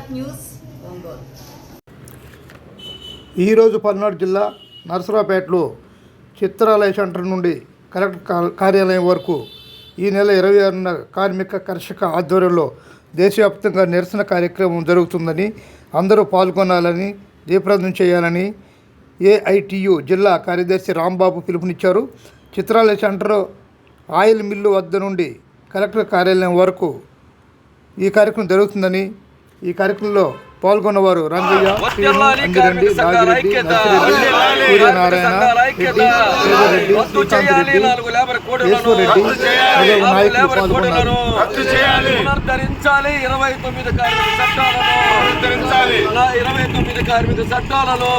Bharat news Ongole. ఈరోజు పల్నాడు జిల్లా నరసరావుపేటలో Chitralaya centre నుండి కలెక్టర్ కార్యాలయం వరకు ఈ నెల 26న కార్మిక కర్షక ఆధ్వర్యంలో దేశవ్యాప్తంగా నిరసన కార్యక్రమం జరుగుతుందని, అందరూ పాల్గొనాలని, దీపప్రజ్వలన చేయాలని ఏఐటియు జిల్లా కార్యదర్శి రాంబాబు పిలుపునిచ్చారు. చిత్రాలయ సెంటర్ ఆయిల్ మిల్లు వద్ద నుండి కలెక్టర్ కార్యాలయం వరకు ఈ కార్యక్రమం జరుగుతుందని, ఈ కార్యక్రమంలో పాల్గొన్నవారు రంగయ్య, అంజిరెడ్డి, నాగిరెడ్డి, నర్సిరెడ్డి, సూర్యనారాయణ రెడ్డి, శేఖరెడ్డి, శ్రీకాంత్ రెడ్డి, ఈశ్వరెడ్డి మొదలగు నాయకులు పాల్గొన్నారు. 29 కార్మిక చట్టాలను